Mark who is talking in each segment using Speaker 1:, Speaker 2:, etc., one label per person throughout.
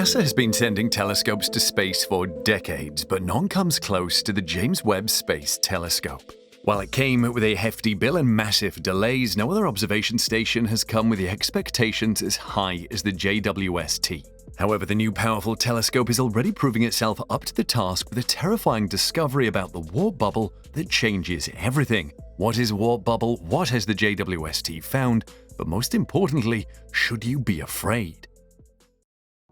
Speaker 1: NASA has been sending telescopes to space for decades, but none comes close to the James Webb Space Telescope. While it came with a hefty bill and massive delays, no other observation station has come with the expectations as high as the JWST. However, the new powerful telescope is already proving itself up to the task with a terrifying discovery about the warp bubble that changes everything. What is warp bubble? What has the JWST found? But most importantly, should you be afraid?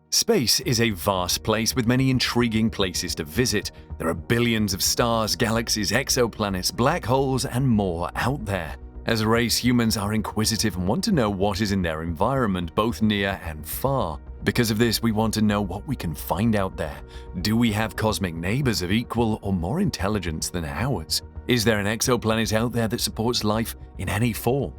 Speaker 1: Space is a vast place with many intriguing places to visit. There are billions of stars, galaxies, exoplanets, black holes, and more out there. As a race, humans are inquisitive and want to know what is in their environment, both near and far. Because of this, we want to know what we can find out there. Do we have cosmic neighbors of equal or more intelligence than ours? Is there an exoplanet out there that supports life in any form?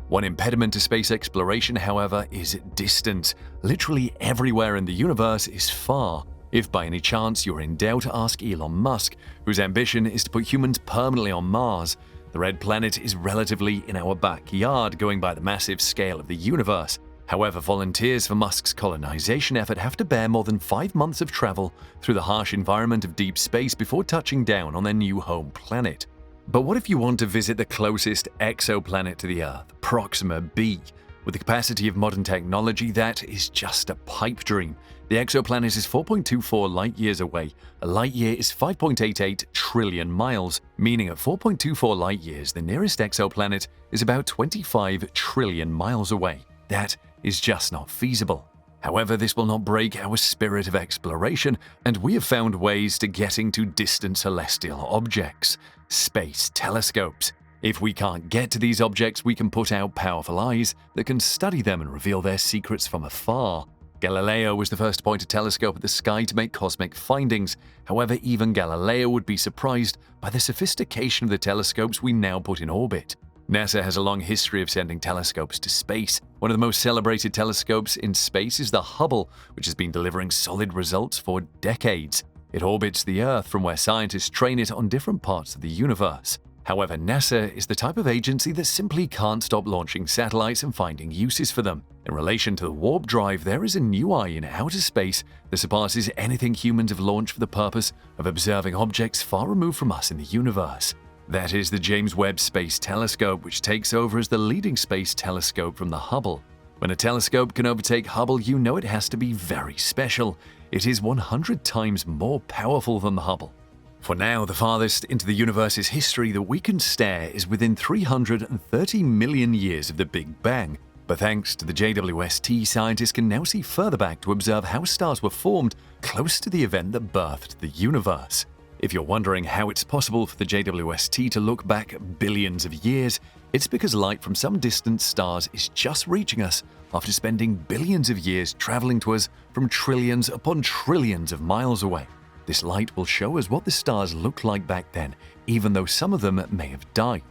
Speaker 1: One impediment to space exploration, however, is distance. Literally everywhere in the universe is far. If by any chance you're in doubt, ask Elon Musk, whose ambition is to put humans permanently on Mars. The red planet is relatively in our backyard, going by the massive scale of the universe. However, volunteers for Musk's colonization effort have to bear more than 5 months of travel through the harsh environment of deep space before touching down on their new home planet. But what if you want to visit the closest exoplanet to the Earth, Proxima b? With the capacity of modern technology, that is just a pipe dream. The exoplanet is 4.24 light-years away. A light-year is 5.88 trillion miles, meaning at 4.24 light-years, the nearest exoplanet is about 25 trillion miles away. That is just not feasible. However, this will not break our spirit of exploration, and we have found ways to getting to distant celestial objects. Space telescopes. If we can't get to these objects, we can put out powerful eyes that can study them and reveal their secrets from afar. Galileo was the first to point a telescope at the sky to make cosmic findings. However, even Galileo would be surprised by the sophistication of the telescopes we now put in orbit. NASA has a long history of sending telescopes to space. One of the most celebrated telescopes in space is the Hubble, which has been delivering solid results for decades. It orbits the Earth, from where scientists train it on different parts of the universe. However, NASA is the type of agency that simply can't stop launching satellites and finding uses for them. In relation to the warp drive, there is a new eye in outer space that surpasses anything humans have launched for the purpose of observing objects far removed from us in the universe. That is the James Webb Space Telescope, which takes over as the leading space telescope from the Hubble. When a telescope can overtake Hubble, you know it has to be very special. It is 100 times more powerful than the Hubble. For now, the farthest into the universe's history that we can stare is within 330 million years of the Big Bang. But thanks to the JWST, scientists can now see further back to observe how stars were formed close to the event that birthed the universe. If you're wondering how it's possible for the JWST to look back billions of years, it's because light from some distant stars is just reaching us after spending billions of years traveling to us from trillions upon trillions of miles away. This light will show us what the stars looked like back then, even though some of them may have died.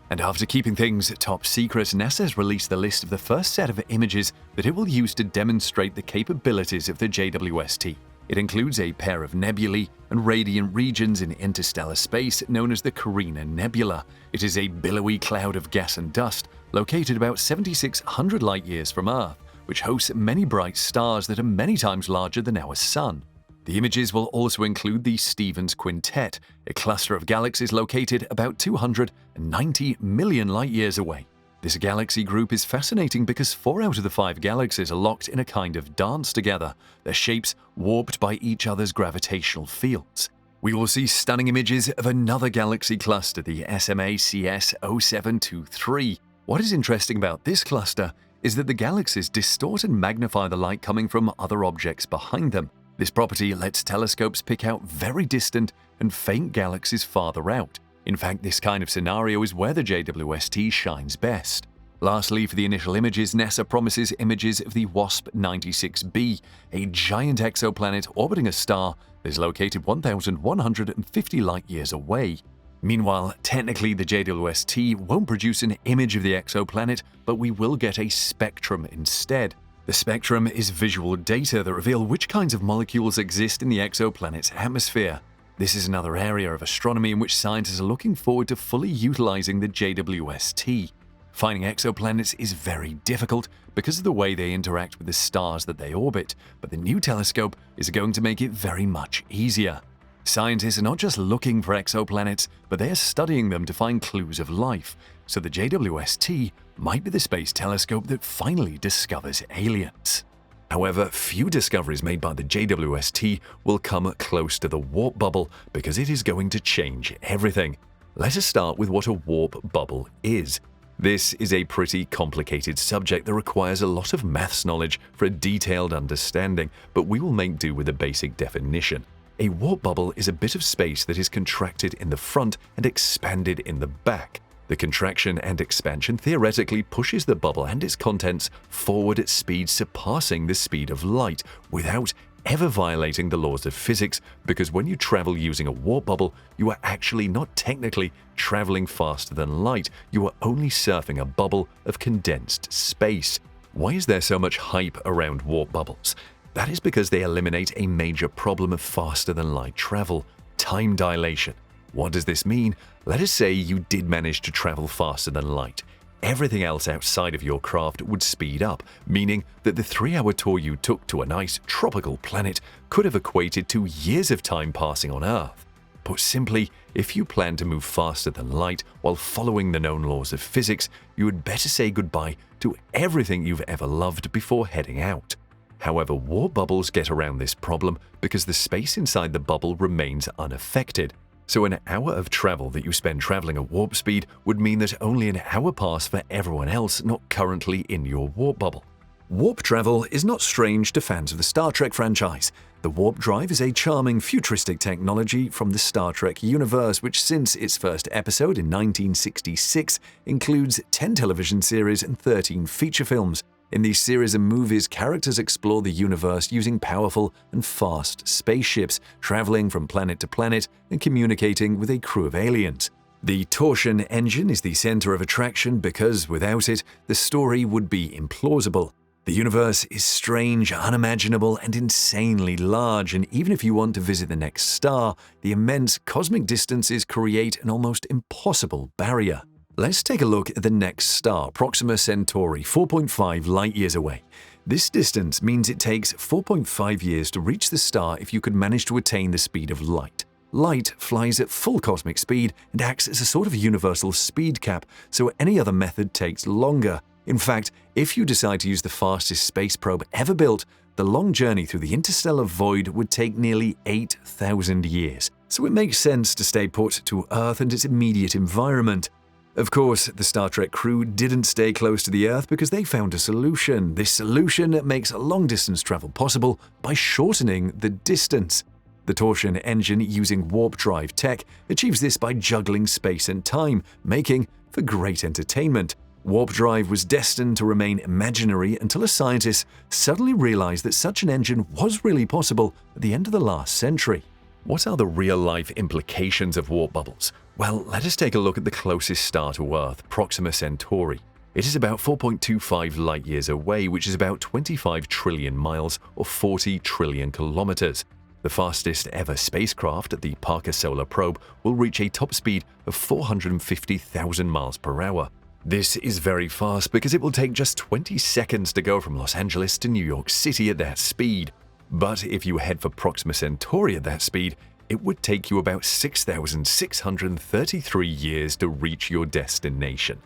Speaker 1: And after keeping things top secret, NASA has released the list of the first set of images that it will use to demonstrate the capabilities of the JWST. It includes a pair of nebulae and radiant regions in interstellar space known as the Carina Nebula. It is a billowy cloud of gas and dust located about 7,600 light-years from Earth, which hosts many bright stars that are many times larger than our Sun. The images will also include the Stevens Quintet, a cluster of galaxies located about 290 million light-years away. This galaxy group is fascinating because 4 out of the 5 galaxies are locked in a kind of dance together, their shapes warped by each other's gravitational fields. We will see stunning images of another galaxy cluster, the SMA CS 0723. What is interesting about this cluster is that the galaxies distort and magnify the light coming from other objects behind them. This property lets telescopes pick out very distant and faint galaxies farther out. In fact, this kind of scenario is where the JWST shines best. Lastly, for the initial images, NASA promises images of the WASP-96b, a giant exoplanet orbiting a star that is located 1,150 light-years away. Meanwhile, technically the JWST won't produce an image of the exoplanet, but we will get a spectrum instead. The spectrum is visual data that reveal which kinds of molecules exist in the exoplanet's atmosphere. This is another area of astronomy in which scientists are looking forward to fully utilizing the JWST. Finding exoplanets is very difficult because of the way they interact with the stars that they orbit, but the new telescope is going to make it very much easier. Scientists are not just looking for exoplanets, but they are studying them to find clues of life, so the JWST might be the space telescope that finally discovers aliens. However, few discoveries made by the JWST will come close to the warp bubble because it is going to change everything. Let us start with what a warp bubble is. This is a pretty complicated subject that requires a lot of maths knowledge for a detailed understanding, but we will make do with a basic definition. A warp bubble is a bit of space that is contracted in the front and expanded in the back. The contraction and expansion theoretically pushes the bubble and its contents forward at speeds surpassing the speed of light without ever violating the laws of physics, because when you travel using a warp bubble, you are actually not technically traveling faster than light, you are only surfing a bubble of condensed space. Why is there so much hype around warp bubbles? That is because they eliminate a major problem of faster than light travel: time dilation. What does this mean? Let us say you did manage to travel faster than light. Everything else outside of your craft would speed up, meaning that the 3-hour tour you took to a nice tropical planet could have equated to years of time passing on Earth. Put simply, if you plan to move faster than light while following the known laws of physics, you would better say goodbye to everything you've ever loved before heading out. However, warp bubbles get around this problem because the space inside the bubble remains unaffected. So an hour of travel that you spend traveling at warp speed would mean that only an hour passed for everyone else not currently in your warp bubble. Warp travel is not strange to fans of the Star Trek franchise. The warp drive is a charming futuristic technology from the Star Trek universe, which since its first episode in 1966 includes 10 television series and 13 feature films. In these series of movies, characters explore the universe using powerful and fast spaceships, traveling from planet to planet and communicating with a crew of aliens. The torsion engine is the center of attraction because, without it, the story would be implausible. The universe is strange, unimaginable, and insanely large, and even if you want to visit the next star, the immense cosmic distances create an almost impossible barrier. Let's take a look at the next star, Proxima Centauri, 4.5 light-years away. This distance means it takes 4.5 years to reach the star if you could manage to attain the speed of light. Light flies at full cosmic speed and acts as a sort of universal speed cap, so any other method takes longer. In fact, if you decide to use the fastest space probe ever built, the long journey through the interstellar void would take nearly 8,000 years. So it makes sense to stay put to Earth and its immediate environment. Of course, the Star Trek crew didn't stay close to the Earth because they found a solution. This solution makes long-distance travel possible by shortening the distance. The torsion engine using warp drive tech achieves this by juggling space and time, making for great entertainment. Warp drive was destined to remain imaginary until a scientist suddenly realized that such an engine was really possible at the end of the last century. What are the real-life implications of warp bubbles? Well, let us take a look at the closest star to Earth, Proxima Centauri. It is about 4.25 light-years away, which is about 25 trillion miles or 40 trillion kilometers. The fastest ever spacecraft, the Parker Solar Probe, will reach a top speed of 450,000 miles per hour. This is very fast because it will take just 20 seconds to go from Los Angeles to New York City at that speed. But if you head for Proxima Centauri at that speed, it would take you about 6,633 years to reach your destination.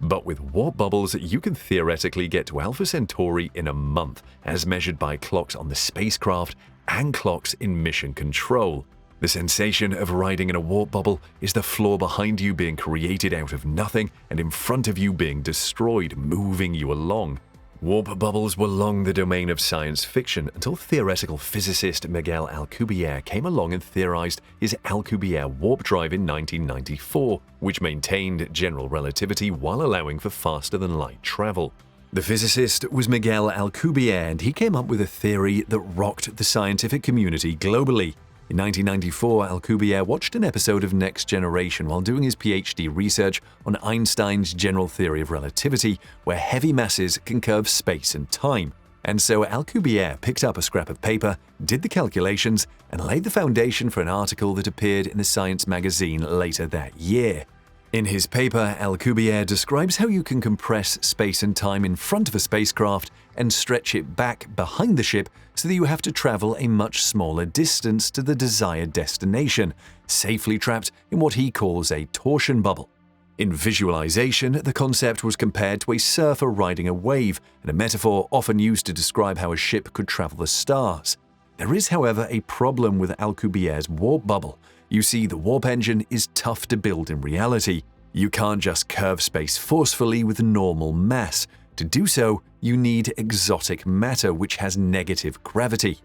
Speaker 1: But with warp bubbles, you can theoretically get to Alpha Centauri in a month, as measured by clocks on the spacecraft and clocks in mission control. The sensation of riding in a warp bubble is the floor behind you being created out of nothing and in front of you being destroyed, moving you along. Warp bubbles were long the domain of science fiction until theoretical physicist Miguel Alcubierre came along and theorized his Alcubierre warp drive in 1994, which maintained general relativity while allowing for faster-than-light travel. The physicist was Miguel Alcubierre, and he came up with a theory that rocked the scientific community globally. In 1994, Alcubierre watched an episode of Next Generation while doing his PhD research on Einstein's general theory of relativity, where heavy masses can curve space and time. And so Alcubierre picked up a scrap of paper, did the calculations, and laid the foundation for an article that appeared in the Science magazine later that year. In his paper, Alcubierre describes how you can compress space and time in front of a spacecraft and stretch it back behind the ship so that you have to travel a much smaller distance to the desired destination, safely trapped in what he calls a torsion bubble. In visualization, the concept was compared to a surfer riding a wave, and a metaphor often used to describe how a ship could travel the stars. There is, however, a problem with Alcubierre's warp bubble. You see, the warp engine is tough to build in reality. You can't just curve space forcefully with normal mass. To do so, you need exotic matter which has negative gravity.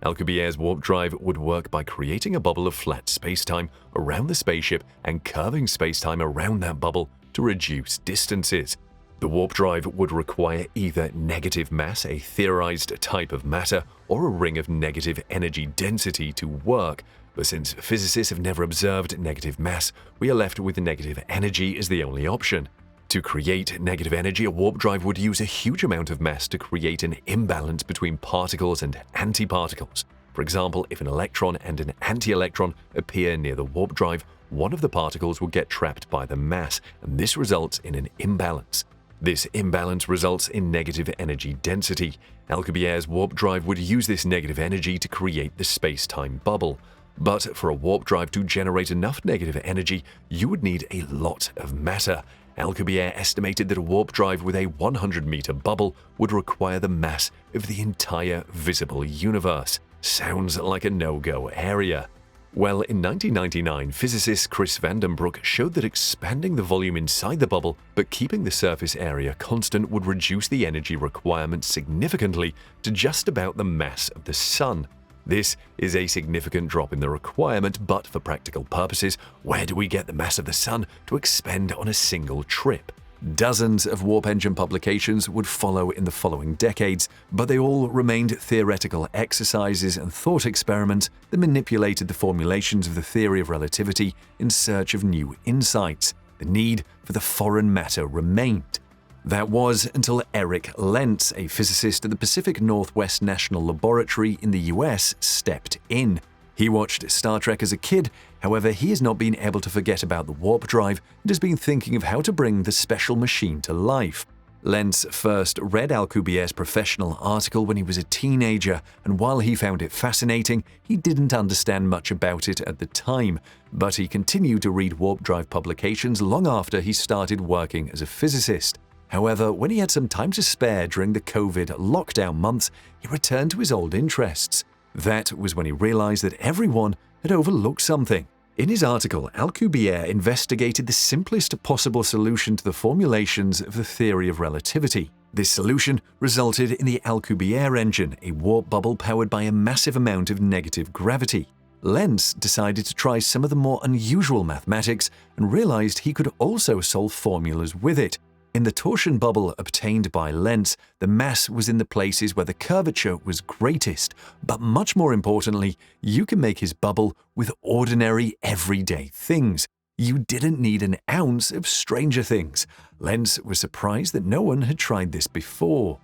Speaker 1: Alcubierre's warp drive would work by creating a bubble of flat spacetime around the spaceship and curving spacetime around that bubble to reduce distances. The warp drive would require either negative mass, a theorized type of matter, or a ring of negative energy density to work. But since physicists have never observed negative mass, we are left with negative energy as the only option. To create negative energy, a warp drive would use a huge amount of mass to create an imbalance between particles and antiparticles. For example, if an electron and an anti-electron appear near the warp drive, one of the particles will get trapped by the mass, and this results in an imbalance. This imbalance results in negative energy density. Alcubierre's warp drive would use this negative energy to create the space-time bubble. But for a warp drive to generate enough negative energy, you would need a lot of matter. Alcubierre estimated that a warp drive with a 100-meter bubble would require the mass of the entire visible universe. Sounds like a no-go area. Well, in 1999, physicist Chris Vandenbroek showed that expanding the volume inside the bubble but keeping the surface area constant would reduce the energy requirement significantly to just about the mass of the Sun. This is a significant drop in the requirement, but for practical purposes, where do we get the mass of the Sun to expend on a single trip? Dozens of warp engine publications would follow in the following decades, but they all remained theoretical exercises and thought experiments that manipulated the formulations of the theory of relativity in search of new insights. The need for the foreign matter remained. That was until Eric Lentz, a physicist at the Pacific Northwest National Laboratory in the US, stepped in. He watched Star Trek as a kid, however, he has not been able to forget about the warp drive and has been thinking of how to bring the special machine to life. Lentz first read Alcubierre's professional article when he was a teenager, and while he found it fascinating, he didn't understand much about it at the time, but he continued to read warp drive publications long after he started working as a physicist. However, when he had some time to spare during the COVID lockdown months, he returned to his old interests. That was when he realized that everyone had overlooked something. In his article, Alcubierre investigated the simplest possible solution to the formulations of the theory of relativity. This solution resulted in the Alcubierre engine, a warp bubble powered by a massive amount of negative gravity. Lentz decided to try some of the more unusual mathematics and realized he could also solve formulas with it. In the torsion bubble obtained by Lentz, the mass was in the places where the curvature was greatest, but much more importantly, you can make his bubble with ordinary, everyday things. You didn't need an ounce of stranger things. Lentz was surprised that no one had tried this before.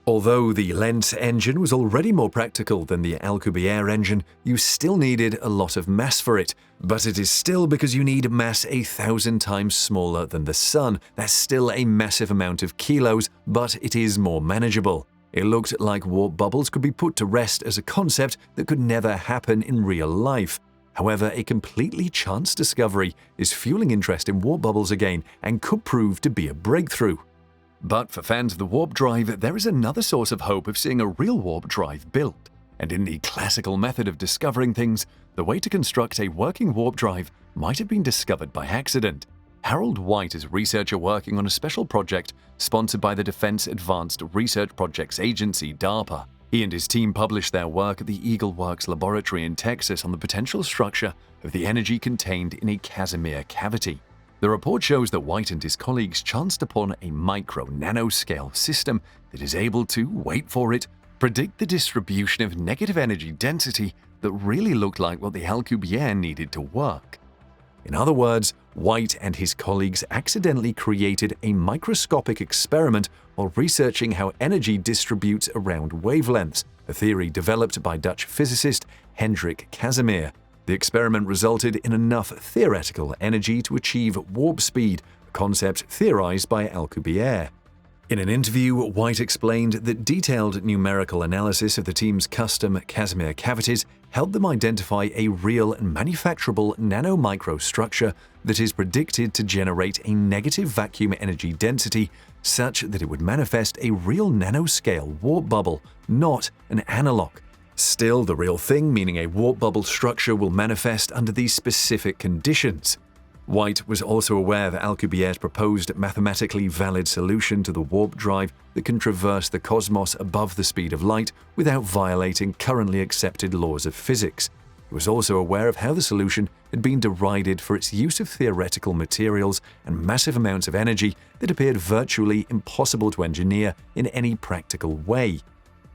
Speaker 1: Although the Lentz engine was already more practical than the Alcubierre engine, you still needed a lot of mass for it. But it is still because you need mass 1,000 times smaller than the Sun. That's still a massive amount of kilos, but it is more manageable. It looked like warp bubbles could be put to rest as a concept that could never happen in real life. However, a completely chance discovery is fueling interest in warp bubbles again and could prove to be a breakthrough. But for fans of the warp drive, there is another source of hope of seeing a real warp drive built. And in the classical method of discovering things, the way to construct a working warp drive might have been discovered by accident. Harold White is a researcher working on a special project sponsored by the Defense Advanced Research Projects Agency, DARPA. He and his team published their work at the Eagle Works laboratory in Texas on the potential structure of the energy contained in a Casimir cavity. The report shows that White and his colleagues chanced upon a micro-nanoscale system that is able to, wait for it, predict the distribution of negative energy density that really looked like what the Alcubierre needed to work. In other words, White and his colleagues accidentally created a microscopic experiment while researching how energy distributes around wavelengths, a theory developed by Dutch physicist Hendrik Casimir. The experiment resulted in enough theoretical energy to achieve warp speed, a concept theorized by Alcubierre. In an interview, White explained that detailed numerical analysis of the team's custom Casimir cavities helped them identify a real and manufacturable nanomicrostructure that is predicted to generate a negative vacuum energy density such that it would manifest a real nanoscale warp bubble, not an analog. Still, the real thing, meaning a warp bubble structure, will manifest under these specific conditions. White was also aware of Alcubierre's proposed mathematically valid solution to the warp drive that can traverse the cosmos above the speed of light without violating currently accepted laws of physics. He was also aware of how the solution had been derided for its use of theoretical materials and massive amounts of energy that appeared virtually impossible to engineer in any practical way.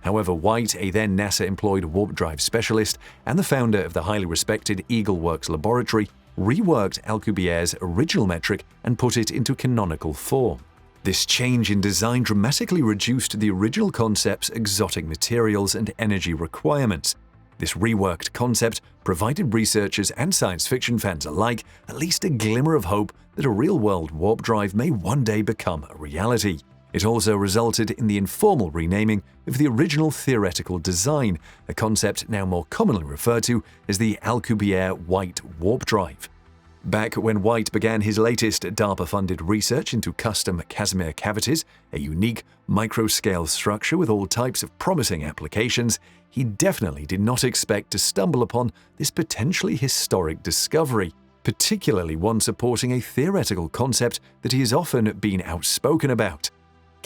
Speaker 1: However, White, a then NASA-employed warp drive specialist and the founder of the highly respected Eagle Works laboratory, reworked Alcubierre's original metric and put it into canonical form. This change in design dramatically reduced the original concept's exotic materials and energy requirements. This reworked concept provided researchers and science fiction fans alike at least a glimmer of hope that a real-world warp drive may one day become a reality. It also resulted in the informal renaming of the original theoretical design, a concept now more commonly referred to as the Alcubierre-White warp drive. Back when White began his latest DARPA-funded research into custom Casimir cavities, a unique microscale structure with all types of promising applications, he definitely did not expect to stumble upon this potentially historic discovery, particularly one supporting a theoretical concept that he has often been outspoken about.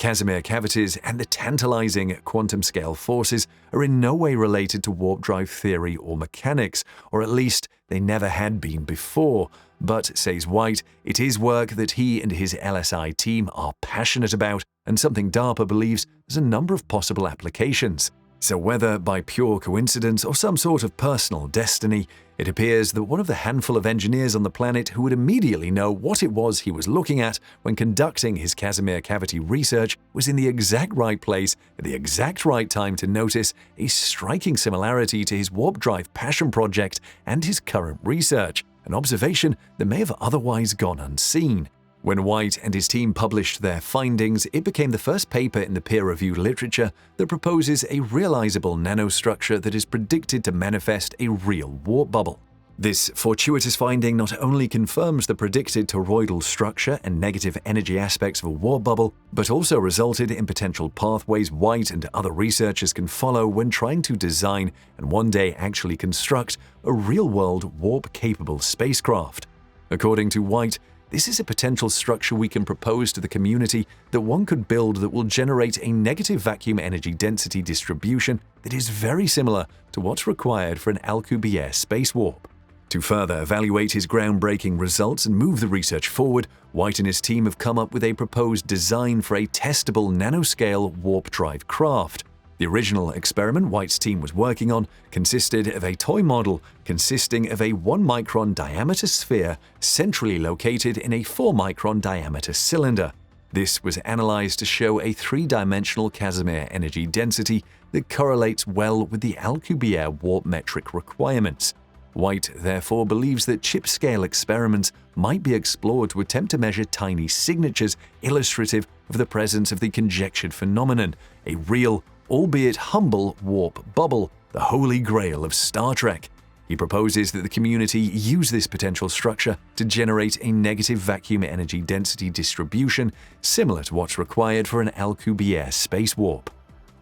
Speaker 1: Casimir cavities and the tantalizing quantum-scale forces are in no way related to warp drive theory or mechanics, or at least they never had been before. But, says White, it is work that he and his LSI team are passionate about and something DARPA believes has a number of possible applications. So whether by pure coincidence or some sort of personal destiny, it appears that one of the handful of engineers on the planet who would immediately know what it was he was looking at when conducting his Casimir cavity research was in the exact right place at the exact right time to notice a striking similarity to his warp drive passion project and his current research, an observation that may have otherwise gone unseen. When White and his team published their findings, it became the first paper in the peer-reviewed literature that proposes a realizable nanostructure that is predicted to manifest a real warp bubble. This fortuitous finding not only confirms the predicted toroidal structure and negative energy aspects of a warp bubble, but also resulted in potential pathways White and other researchers can follow when trying to design and one day actually construct a real-world warp-capable spacecraft. According to White, this is a potential structure we can propose to the community that one could build that will generate a negative vacuum energy density distribution that is very similar to what's required for an Alcubierre space warp. To further evaluate his groundbreaking results and move the research forward, White and his team have come up with a proposed design for a testable nanoscale warp drive craft. The original experiment White's team was working on consisted of a toy model consisting of a 1-micron diameter sphere centrally located in a 4-micron diameter cylinder. This was analyzed to show a 3-dimensional Casimir energy density that correlates well with the Alcubierre warp metric requirements. White therefore believes that chip-scale experiments might be explored to attempt to measure tiny signatures illustrative of the presence of the conjectured phenomenon, a real, albeit humble, warp bubble, the holy grail of Star Trek. He proposes that the community use this potential structure to generate a negative vacuum energy density distribution similar to what's required for an Alcubierre space warp.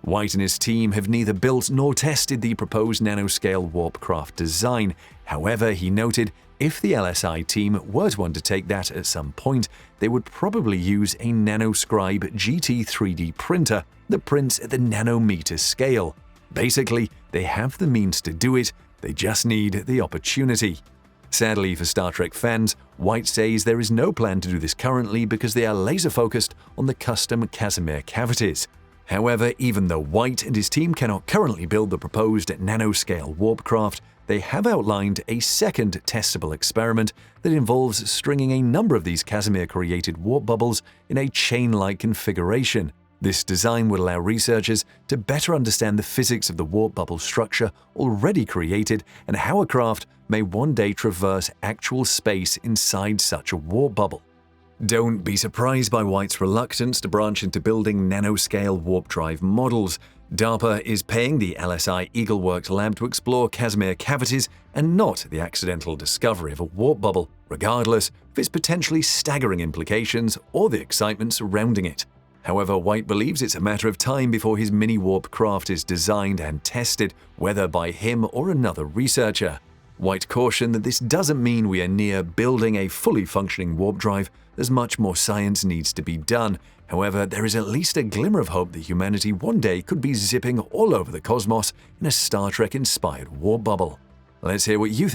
Speaker 1: White and his team have neither built nor tested the proposed nanoscale warp craft design. However, he noted, if the LSI team were to undertake that at some point, they would probably use a NanoScribe GT 3D printer that prints at the nanometer scale. Basically, they have the means to do it, they just need the opportunity. Sadly for Star Trek fans, White says there is no plan to do this currently because they are laser-focused on the custom Casimir cavities. However, even though White and his team cannot currently build the proposed nanoscale warp craft, they have outlined a second testable experiment that involves stringing a number of these Casimir-created warp bubbles in a chain-like configuration. This design would allow researchers to better understand the physics of the warp bubble structure already created and how a craft may one day traverse actual space inside such a warp bubble. Don't be surprised by White's reluctance to branch into building nanoscale warp drive models. DARPA is paying the LSI Eagleworks lab to explore Casimir cavities and not the accidental discovery of a warp bubble, regardless of its potentially staggering implications or the excitement surrounding it. However, White believes it's a matter of time before his mini-warp craft is designed and tested, whether by him or another researcher. White cautioned that this doesn't mean we are near building a fully functioning warp drive, as much more science needs to be done. However, there is at least a glimmer of hope that humanity one day could be zipping all over the cosmos in a Star Trek-inspired warp bubble. Let's hear what you think.